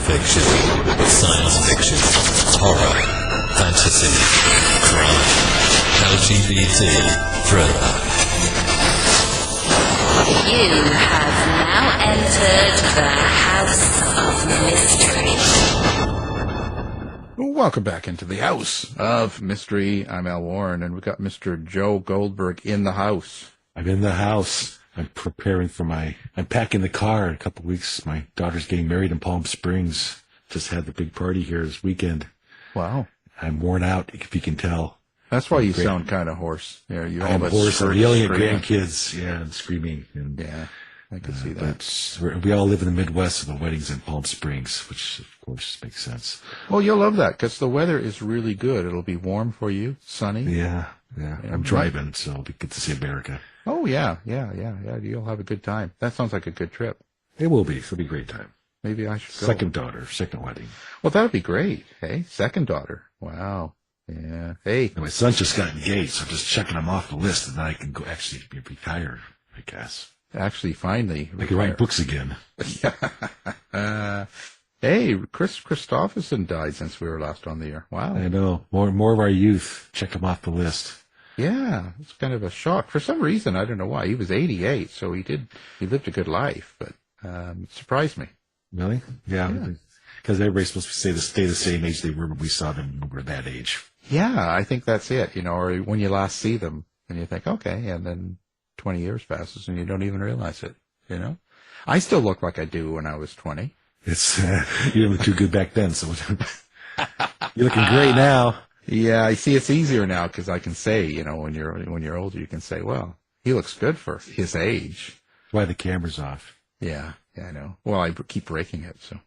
fiction, science fiction, horror, fantasy, crime, LGBT, thriller. You have now entered the House of Mystery. Welcome back into the House of Mystery. I'm Al Warren, and we've got Mr. Joe Goldberg in the house. I'm in the house. I'm preparing for I'm packing the car in a couple of weeks. My daughter's getting married in Palm Springs. Just had the big party here this weekend. Wow. I'm worn out, if you can tell. That's why you sound kind of hoarse. Yeah, I'm hoarse. I'm yelling at grandkids. Yeah, and screaming. And, yeah, I can see that. But we all live in the Midwest, and the wedding's in Palm Springs, which, of course, makes sense. Well, you'll love that, because the weather is really good. It'll be warm for you, sunny. Yeah. I'm driving, so it'll be good to see America. Oh, yeah. You'll have a good time. That sounds like a good trip. It will be. It'll be a great time. Maybe I should go. Second daughter, second wedding. Well, that would be great. Hey, second daughter. Wow. Yeah. Hey. And my son just got engaged, so I'm just checking him off the list, and then I can go actually retire, I guess. Actually, finally. I can write books again. Hey, Chris Christopherson died since we were last on the air. Wow. I know. More of our youth. Check him off the list. Yeah, it's kind of a shock. For some reason, I don't know why. He was 88, so he lived a good life, but it surprised me. Really? Yeah. Because everybody's supposed to stay the same age they were when we saw them when we were that age. Yeah, I think that's it, or when you last see them, and you think, okay, and then 20 years passes, and you don't even realize it, I still look like I do when I was 20. It's, you were too good back then, so you're looking great now. Yeah, I see it's easier now because I can say, when you're older, you can say, well, he looks good for his age. That's why the camera's off. Yeah, I know. Well, I keep breaking it, so,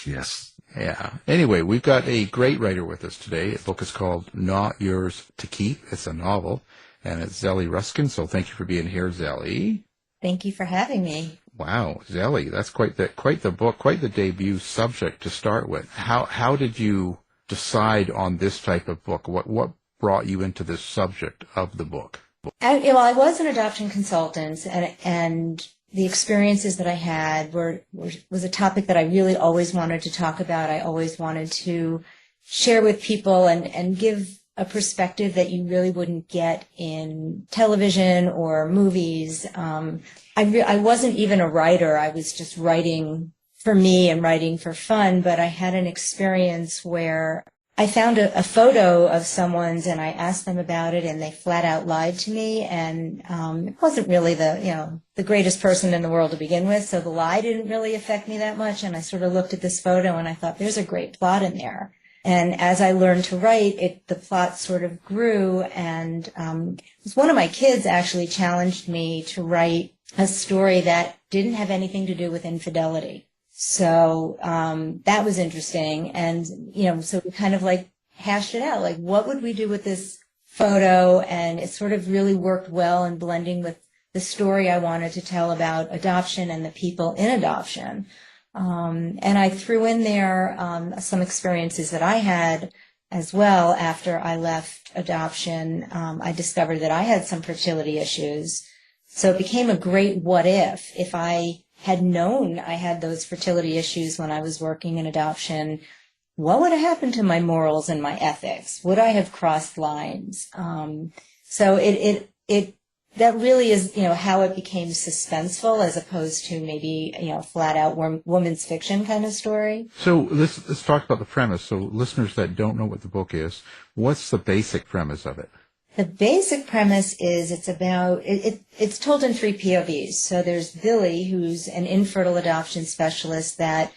Yes. Yeah. Anyway, we've got a great writer with us today. The book is called Not Yours to Keep. It's a novel, and it's Zelly Ruskin, so thank you for being here, Zelly. Thank you for having me. Wow, Zelly, that's quite the book, quite the debut subject to start with. How did you decide on this type of book? What brought you into this subject of the book? I was an adoption consultant, and the experiences that I had was a topic that I really always wanted to talk about. I always wanted to share with people and give a perspective that you really wouldn't get in television or movies. I wasn't even a writer. I was just writing for me and writing for fun, but I had an experience where I found a photo of someone's and I asked them about it and they flat out lied to me, and it wasn't really the greatest person in the world to begin with, so the lie didn't really affect me that much, and I sort of looked at this photo and I thought, there's a great plot in there. And as I learned to write, the plot sort of grew, and one of my kids actually challenged me to write a story that didn't have anything to do with infidelity. So that was interesting, and so we kind of hashed it out, what would we do with this photo? And it sort of really worked well in blending with the story I wanted to tell about adoption and the people in adoption. And I threw in there some experiences that I had as well after I left adoption. I discovered that I had some fertility issues, so it became a great what if I had known I had those fertility issues when I was working in adoption. What would have happened to my morals and my ethics? Would I have crossed lines? So that really is, how it became suspenseful as opposed to maybe, flat out woman's fiction kind of story. So let's talk about the premise. So listeners that don't know what the book is, what's the basic premise of it? The basic premise is it's told in three POVs. So there's Billie, who's an infertile adoption specialist that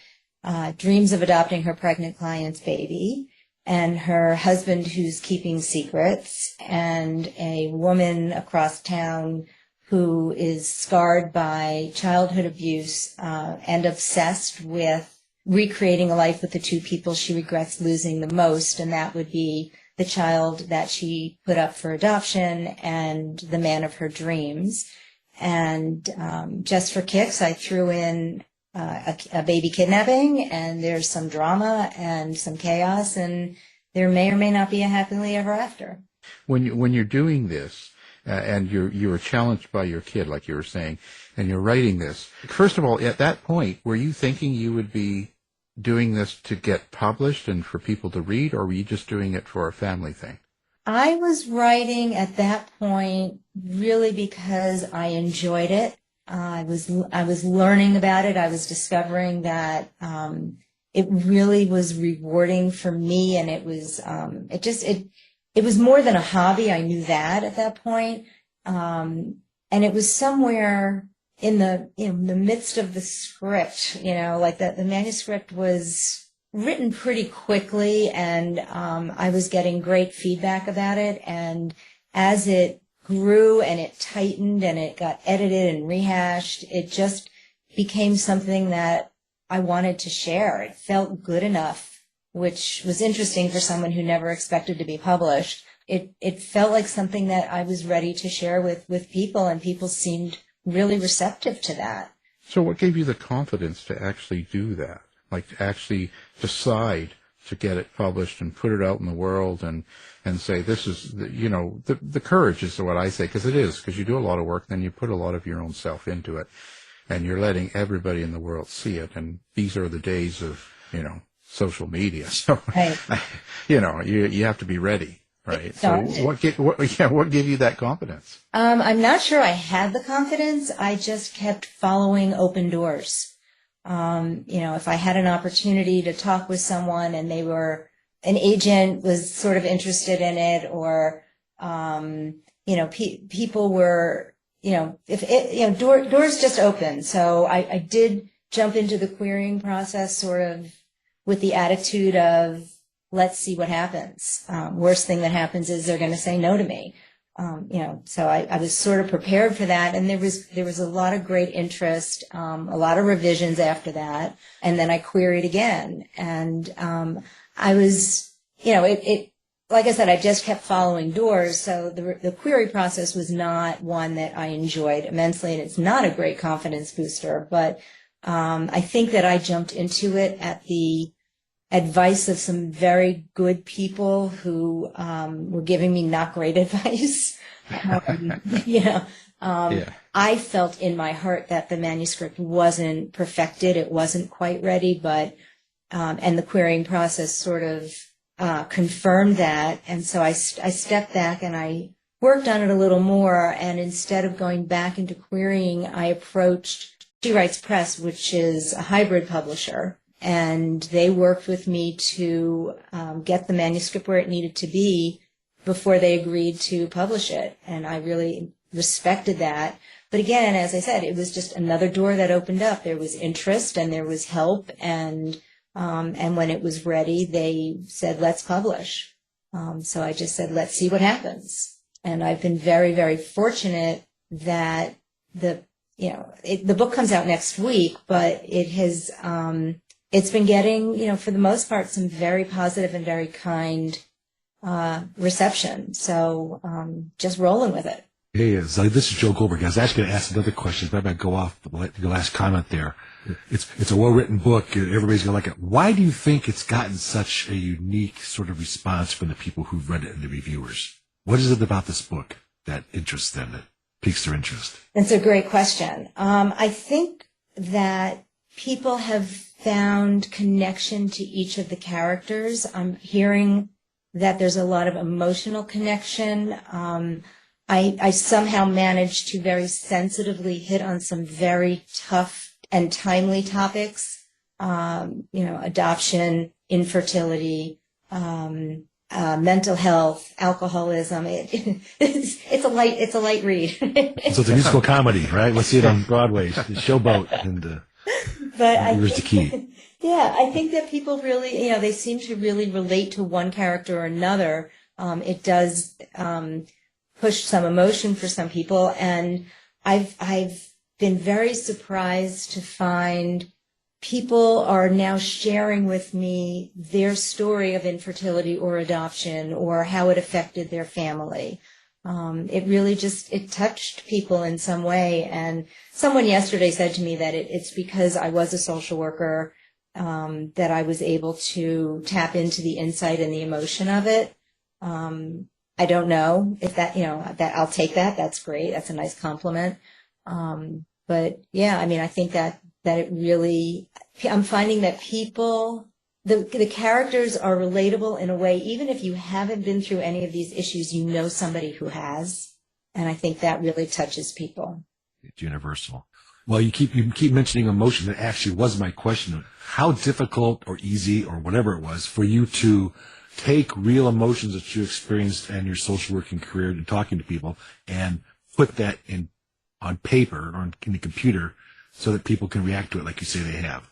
dreams of adopting her pregnant client's baby, and her husband who's keeping secrets, and a woman across town who is scarred by childhood abuse and obsessed with recreating a life with the two people she regrets losing the most, and that would be the child that she put up for adoption and the man of her dreams. And just for kicks, I threw in a baby kidnapping, and there's some drama and some chaos, and there may or may not be a happily ever after. When you're doing this, and you were challenged by your kid, like you were saying, and you're writing this. First of all, at that point, were you thinking you would be doing this to get published and for people to read, or were you just doing it for a family thing? I was writing at that point really because I enjoyed it. I was learning about it. I was discovering that it really was rewarding for me, and it was it was more than a hobby. I knew that at that point, and it was somewhere in the midst of the script. Like the manuscript was written pretty quickly, and I was getting great feedback about it. And as it grew and it tightened and it got edited and rehashed, it just became something that I wanted to share. It felt good enough, which was interesting for someone who never expected to be published. It felt like something that I was ready to share with people, and people seemed really receptive to that. So what gave you the confidence to actually do that? Like to actually decide to get it published and put it out in the world and say, this is, the courage is what I say, because it is, because you do a lot of work, then you put a lot of your own self into it, and you're letting everybody in the world see it. And these are the days of, social media. So, Right. You have to be ready. Right. So what gave you that confidence? I'm not sure I had the confidence. I just kept following open doors. If I had an opportunity to talk with someone and an agent was sort of interested in it, or, people were, doors just opened. So I did jump into the querying process sort of with the attitude of, let's see what happens. Worst thing that happens is they're going to say no to me. So I was sort of prepared for that, and there was a lot of great interest, a lot of revisions after that, and then I queried again, and I was, like I said, I just kept following doors. So the query process was not one that I enjoyed immensely, and it's not a great confidence booster. But I think that I jumped into it at the advice of some very good people who were giving me not great advice. I felt in my heart that the manuscript wasn't perfected. It wasn't quite ready, but and the querying process sort of confirmed that. And so I stepped back and I worked on it a little more. And instead of going back into querying, I approached She Writes Press, which is a hybrid publisher. And they worked with me to get the manuscript where it needed to be before they agreed to publish it. And I really respected that. But again, as I said, it was just another door that opened up. There was interest and there was help. And when it was ready, they said, let's publish. So I just said, let's see what happens. And I've been very, very fortunate that the book comes out next week, but it has, it's been getting, for the most part, some very positive and very kind reception. So just rolling with it. Hey, Zelly, this is Joe Goldberg. I was actually going to ask another question, but I might go off your last comment there. It's a well-written book. Everybody's going to like it. Why do you think it's gotten such a unique sort of response from the people who've read it and the reviewers? What is it about this book that interests them, that piques their interest? That's a great question. I think that people have found connection to each of the characters. I'm hearing that there's a lot of emotional connection. I somehow managed to very sensitively hit on some very tough and timely topics, adoption, infertility, mental health, alcoholism. It's a light read. So it's a musical comedy, right? We'll see it on Broadway, the Showboat, and Here's the Key. Yeah, I think that people really, they seem to really relate to one character or another. It does push some emotion for some people, and I've been very surprised to find people are now sharing with me their story of infertility or adoption or how it affected their family. It really it touched people in some way. And someone yesterday said to me that it's because I was a social worker that I was able to tap into the insight and the emotion of it. I don't know if that, that I'll take that. That's great. That's a nice compliment. But yeah, I mean, I think that it really, I'm finding that people, the characters are relatable in a way, even if you haven't been through any of these issues, you know somebody who has. And I think that really touches people. It's universal. Well, you keep mentioning emotion. That actually was my question. How difficult or easy or whatever it was for you to take real emotions that you experienced in your social working career and talking to people and put that on paper or in the computer so that people can react to it like you say they have?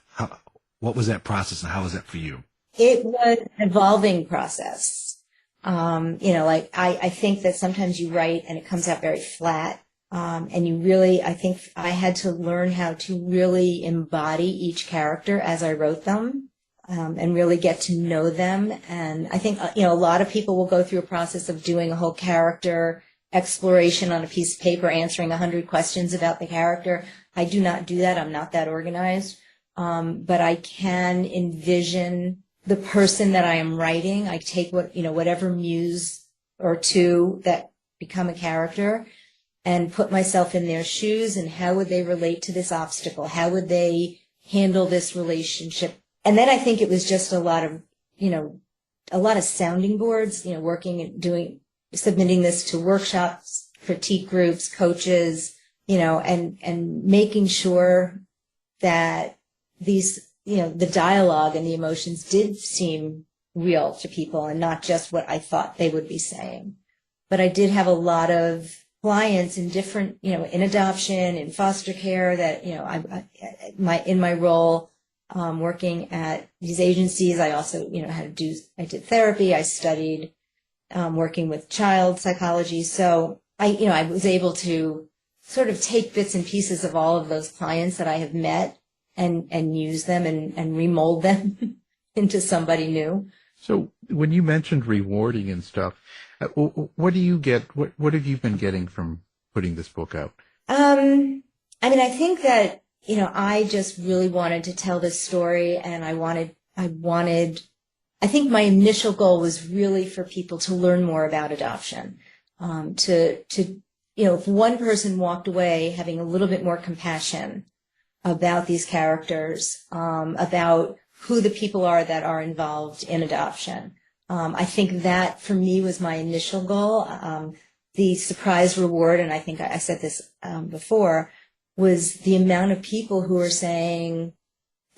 What was that process and how was that for you? It was an evolving process. I think that sometimes you write and it comes out very flat. And you really, I think I had to learn how to really embody each character as I wrote them, and really get to know them. And I think, a lot of people will go through a process of doing a whole character exploration on a piece of paper, answering 100 questions about the character. I do not do that. I'm not that organized. But I can envision the person that I am writing. I take whatever muse or two that become a character and put myself in their shoes, and how would they relate to this obstacle? How would they handle this relationship? And then I think it was just a lot of sounding boards, working and submitting this to workshops, critique groups, coaches, and making sure that these, the dialogue and the emotions did seem real to people and not just what I thought they would be saying. But I did have a lot of clients in different, in adoption, in foster care that, in my role, working at these agencies, I also, I did therapy. I studied, working with child psychology. So I was able to sort of take bits and pieces of all of those clients that I have met and use them and remold them into somebody new. So when you mentioned rewarding and stuff, what do you get? What have you been getting from putting this book out? I think that, I just really wanted to tell this story, and I think my initial goal was really for people to learn more about adoption. If one person walked away having a little bit more compassion about these characters, about who the people are that are involved in adoption. I think that for me was my initial goal. The surprise reward, and I think I said this before, was the amount of people who are saying,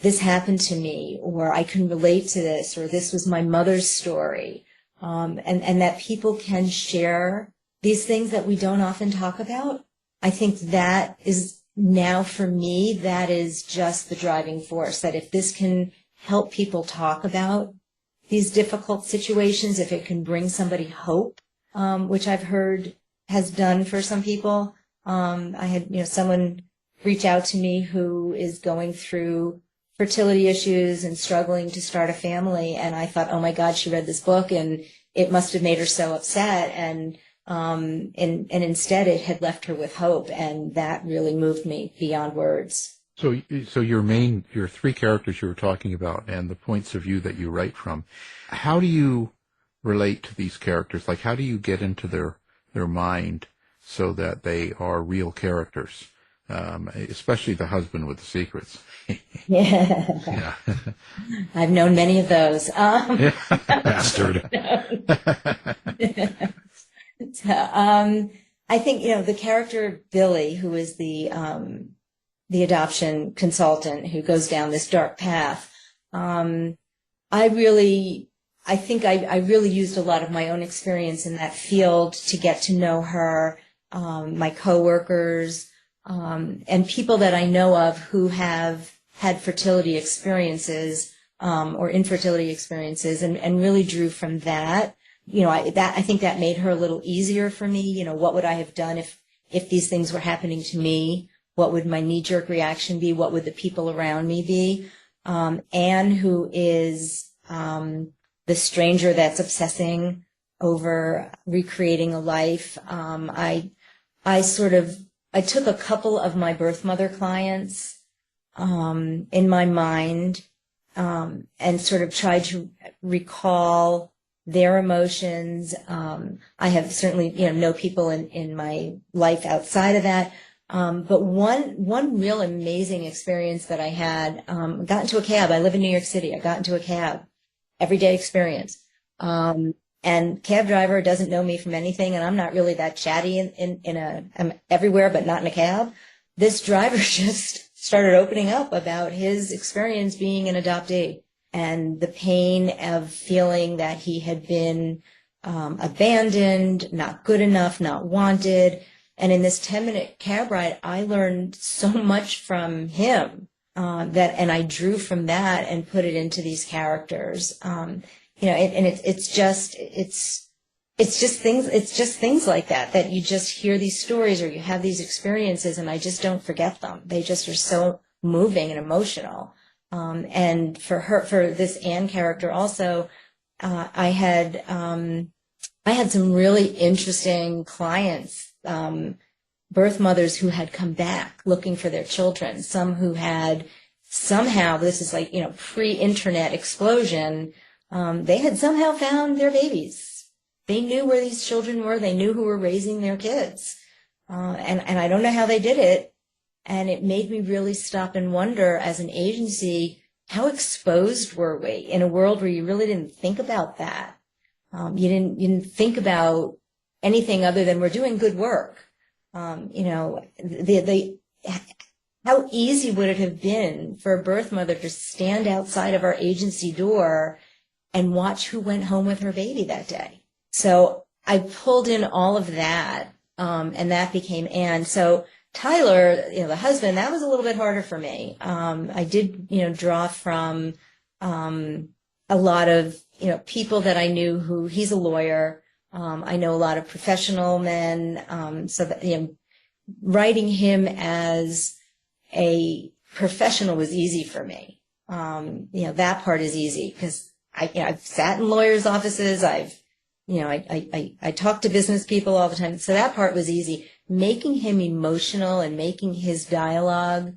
this happened to me, or I can relate to this, or this was my mother's story, and that people can share these things that we don't often talk about. I think that is now for me, that is just the driving force, that if this can help people talk about these difficult situations, if it can bring somebody hope, which I've heard has done for some people. I had, someone reach out to me who is going through fertility issues and struggling to start a family. And I thought, oh my God, she read this book and it must have made her so upset. And instead it had left her with hope. And that really moved me beyond words. So your three characters you were talking about and the points of view that you write from, how do you relate to these characters? Like, how do you get into their mind so that they are real characters? Especially the husband with the secrets. Yeah. I've known many of those. Bastard. I think, the character of Billy, who is the adoption consultant who goes down this dark path. I think I really used a lot of my own experience in that field to get to know her, my coworkers, and people that I know of who have had fertility experiences, or infertility experiences, and really drew from that. I think that made her a little easier for me. What would I have done if these things were happening to me? What would my knee-jerk reaction be? What would the people around me be? Anne, who is the stranger that's obsessing over recreating a life. I took a couple of my birth mother clients in my mind and sort of tried to recall their emotions. I have certainly, know people in my life outside of that. But one real amazing experience that I had, got into a cab. I live in New York City. I got into a cab, everyday experience. And cab driver doesn't know me from anything, and I'm not really that chatty I'm everywhere, but not in a cab. This driver just started opening up about his experience being an adoptee and the pain of feeling that he had been abandoned, not good enough, not wanted. And in this 10-minute cab ride, I learned so much from him and I drew from that and put it into these characters. It's just things like that you just hear these stories or you have these experiences, and I just don't forget them. They just are so moving and emotional. And for this Anne character also, I had some really interesting clients, birth mothers who had come back looking for their children, some who had somehow, this is like, pre-internet explosion, they had somehow found their babies. They knew where these children were. They knew who were raising their kids. And I don't know how they did it. And it made me really stop and wonder, as an agency, how exposed were we in a world where you really didn't think about that? You didn't think about anything other than we're doing good work. How easy would it have been for a birth mother to stand outside of our agency door and watch who went home with her baby that day? So I pulled in all of that, and that became Anne. So Tyler, the husband, that was a little bit harder for me. I did, draw from a lot of, people that I knew who, he's a lawyer. I know a lot of professional men. So that, writing him as a professional was easy for me. That part is easy because I've sat in lawyers' offices. I talk to business people all the time. So that part was easy. Making him emotional and making his dialogue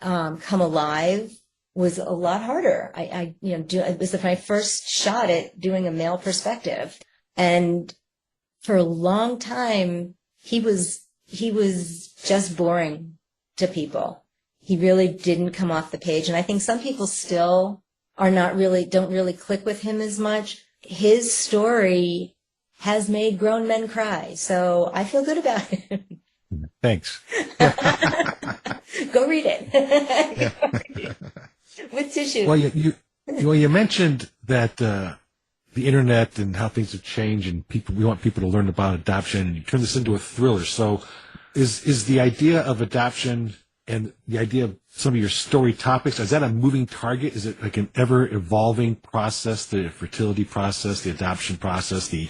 come alive was a lot harder. It was my first shot at doing a male perspective. And for a long time, he was just boring to people. He really didn't come off the page. And I think some people still don't really click with him as much. His story has made grown men cry, so I feel good about it. Thanks. Go read it. With tissue. Well, you mentioned that the internet and how things have changed, and we want people to learn about adoption, and you turn this into a thriller. So, is the idea of adoption and the idea of some of your story topics, is that a moving target? Is it like an ever-evolving process, the fertility process, the adoption process, the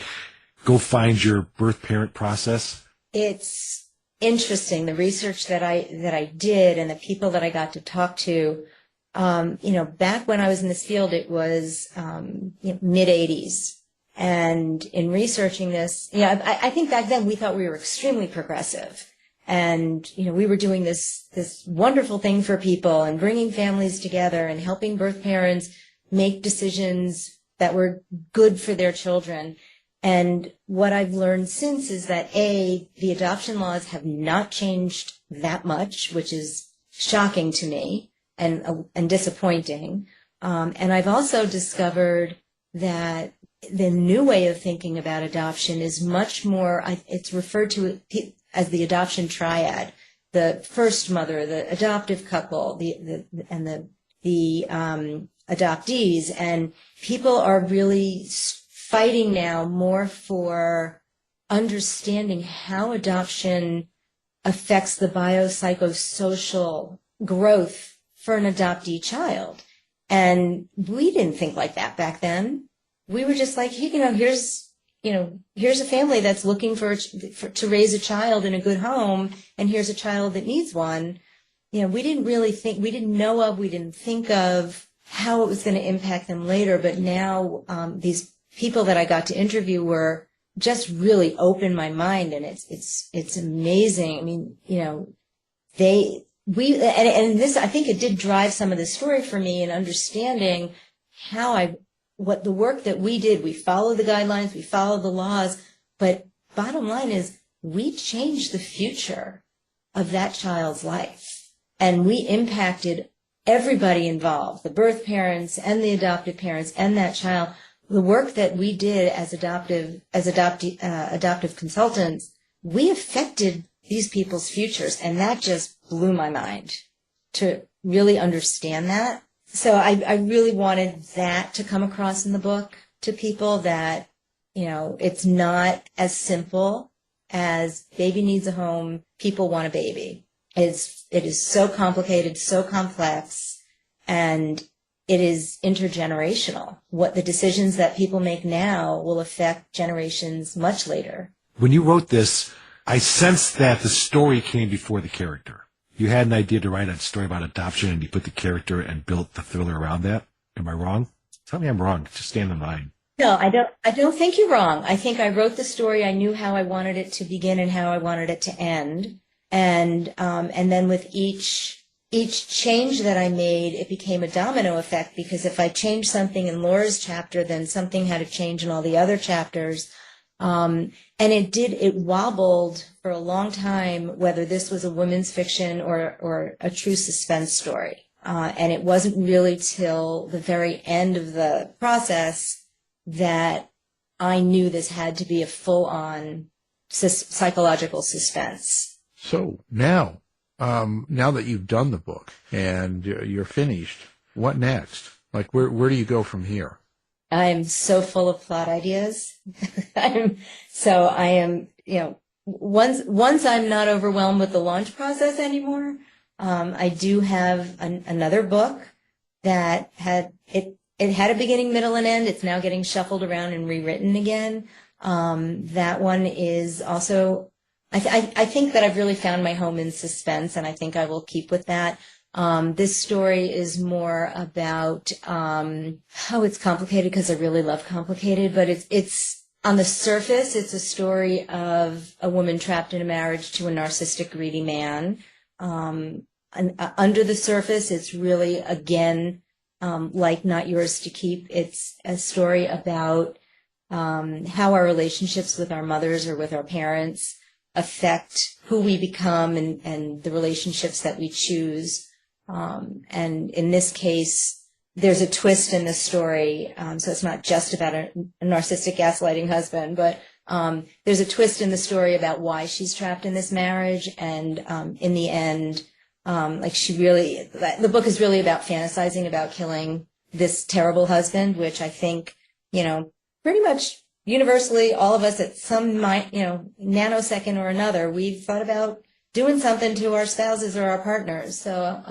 go find your birth parent process? It's interesting, the research that I did and the people that I got to talk to. Back when I was in this field, it was mid-'80s. And in researching this, I think back then we thought we were extremely progressive. And, we were doing this wonderful thing for people and bringing families together and helping birth parents make decisions that were good for their children. And what I've learned since is that, the adoption laws have not changed that much, which is shocking to me and disappointing. And I've also discovered that the new way of thinking about adoption is much more, it's referred to as the adoption triad: the first mother, the adoptive couple, the adoptees. And people are really fighting now more for understanding how adoption affects the biopsychosocial growth for an adoptee child. And we didn't think like that back then. We were just like, here's a family that's looking to raise a child in a good home, and here's a child that needs one. We didn't really think, we didn't think of how it was going to impact them later. But now, these people that I got to interview were just really opened my mind, and it's amazing. I mean, and this, I think it did drive some of the story for me in understanding how what the work that we did, we followed the guidelines, we followed the laws, but bottom line is we changed the future of that child's life. And we impacted everybody involved, the birth parents and the adoptive parents and that child. The work that we did as adoptive consultants, we affected these people's futures. And that just blew my mind to really understand that. So I really wanted that to come across in the book to people, that, it's not as simple as baby needs a home, people want a baby. It is so complicated, so complex, and it is intergenerational. What the decisions that people make now will affect generations much later. When you wrote this, I sensed that the story came before the character. You had an idea to write a story about adoption, and you put the character and built the thriller around that. Am I wrong? Tell me I'm wrong. Just stand in line. No, I don't think you're wrong. I think I wrote the story. I knew how I wanted it to begin and how I wanted it to end. And then with each change that I made, it became a domino effect, because if I changed something in Laura's chapter, then something had to change in all the other chapters. And it wobbled for a long time whether this was a women's fiction or a true suspense story. And it wasn't really till the very end of the process that I knew this had to be a full-on psychological suspense. So now that you've done the book and you're finished, what next? Like, where do you go from here? I am so full of plot ideas. I am, once I'm not overwhelmed with the launch process anymore, I do have another book that it had a beginning, middle, and end. It's now getting shuffled around and rewritten again. That one is also, I think that I've really found my home in suspense, and I think I will keep with that. This story is more about, it's complicated because I really love complicated, but it's on the surface, it's a story of a woman trapped in a marriage to a narcissistic, greedy man. Under the surface, it's really, again, like Not Yours to Keep. It's a story about how our relationships with our mothers or with our parents affect who we become and the relationships that we choose. And in this case, there's a twist in the story. So it's not just about a narcissistic gaslighting husband, but there's a twist in the story about why she's trapped in this marriage. And in the end, the book is really about fantasizing about killing this terrible husband, which I think, pretty much universally, all of us at some, nanosecond or another, we've thought about doing something to our spouses or our partners. So,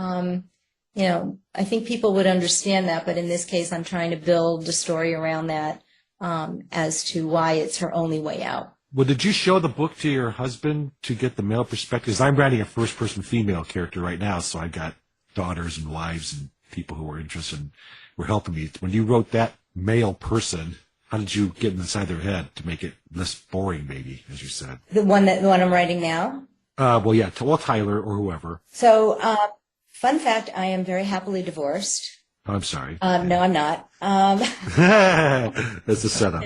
I think people would understand that, but in this case, I'm trying to build a story around that, as to why it's her only way out. Well, did you show the book to your husband to get the male perspective? Because I'm writing a first-person female character right now, so I got daughters and wives and people who were interested and were helping me. When you wrote that male person, how did you get inside their head to make it less boring, maybe, as you said? The one I'm writing now? Tyler or whoever. So, fun fact, I am very happily divorced. I'm sorry. No, I'm not. That's a setup.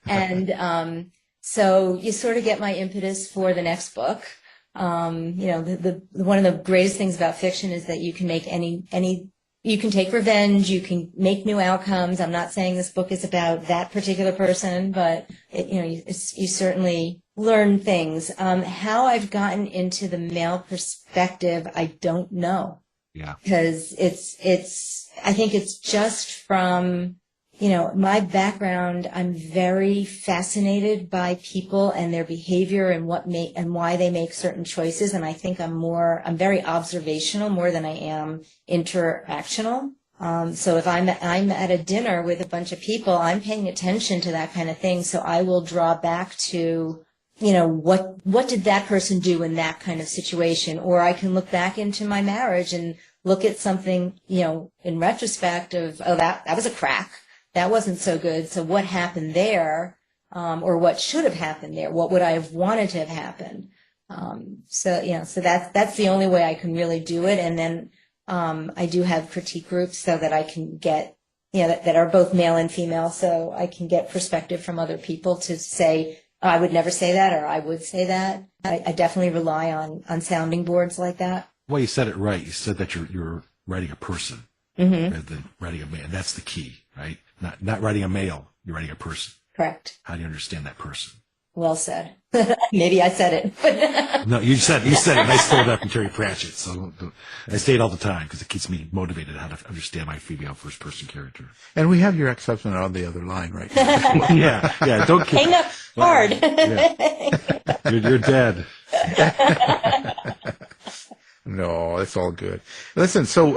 And so you sort of get my impetus for the next book. One of the greatest things about fiction is that you can make you can take revenge, you can make new outcomes. I'm not saying this book is about that particular person, but you certainly learn things. How I've gotten into the male perspective, I don't know. Yeah. Because I think it's just from, my background. I'm very fascinated by people and their behavior and why they make certain choices. And I think I'm very observational more than I am interactional. So if I'm at a dinner with a bunch of people, I'm paying attention to that kind of thing. So I will draw back to, what did that person do in that kind of situation? Or I can look back into my marriage and look at something, in retrospect of, that was a crack. That wasn't so good. So what happened there? Or what should have happened there? What would I have wanted to have happened? So that's the only way I can really do it. And then, I do have critique groups so that I can get, that are both male and female, so I can get perspective from other people to say, oh, I would never say that, or I would say that. I definitely rely on sounding boards like that. Well, you said it right. You said that you're writing a person rather than writing a man. That's the key, right? Not writing a male. You're writing a person. Correct. How do you understand that person? Well said. Maybe I said it. No, you said it, and I stole that from Terry Pratchett. So I say it all the time because it keeps me motivated how to understand my female first-person character. And we have your ex-husband on the other line right now. yeah. Don't hang up hard. Yeah. You're dead. No, it's all good. Listen, so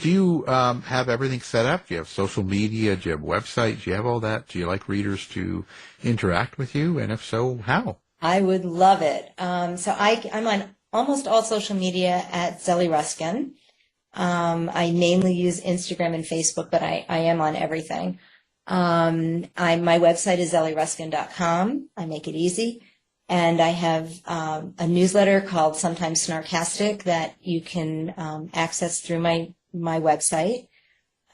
do you have everything set up? Do you have social media? Do you have website? Do you have all that? Do you like readers to interact with you? And if so, how? I would love it. So I'm on almost all social media at Zelly Ruskin. I mainly use Instagram and Facebook, but I am on everything. My website is zellyruskin.com. I make it easy. And I have a newsletter called Sometimes Snarkastic that you can access through my website.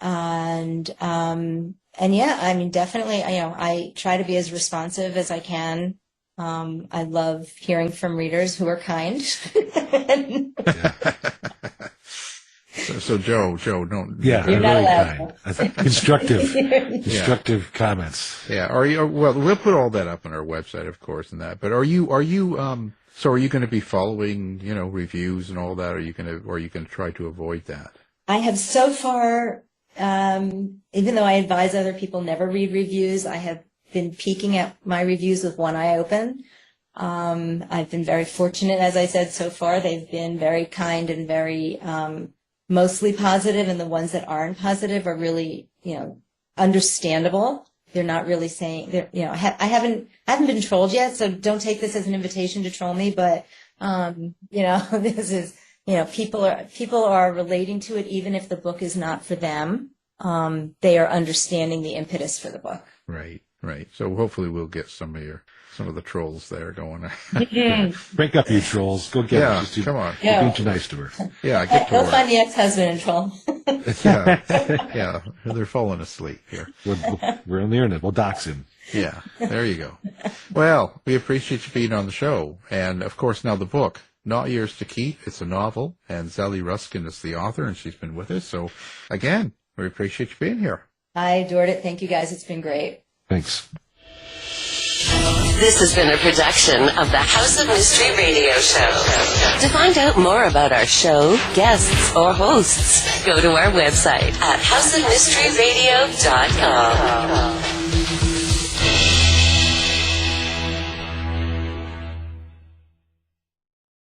And yeah, I mean, definitely, I try to be as responsive as I can. I love hearing from readers who are kind. So Joe, don't. Yeah, You're not really allowed. kind. Constructive comments. Yeah. Well, we'll put all that up on our website, of course, and that. But are you so are you going to be following, reviews and all that? Or are you going to try to avoid that? I have so far, even though I advise other people never read reviews, I have been peeking at my reviews with one eye open. I've been very fortunate, as I said, so far. They've been very kind and very, mostly positive, and the ones that aren't positive are really, understandable. They're not really saying, I haven't been trolled yet, so don't take this as an invitation to troll me, but, this is, people are relating to it, even if the book is not for them. They are understanding the impetus for the book. Right. So hopefully we'll get some of the trolls there going. Break up, you trolls. Go get her. Yeah, come on. Yeah. You're being too nice to her. Yeah, get to They'll work. find the ex-husband and troll. Yeah, they're falling asleep here. We're on the internet. We'll dox him. Yeah, there you go. Well, we appreciate you being on the show. And, of course, now the book, Not Yours to Keep. It's a novel, and Zelly Ruskin is the author, and she's been with us. So, again, we appreciate you being here. I adored it. Thank you, guys. It's been great. Thanks. This has been a production of the House of Mystery Radio Show. To find out more about our show, guests, or hosts, go to our website at houseofmysteryradio.com.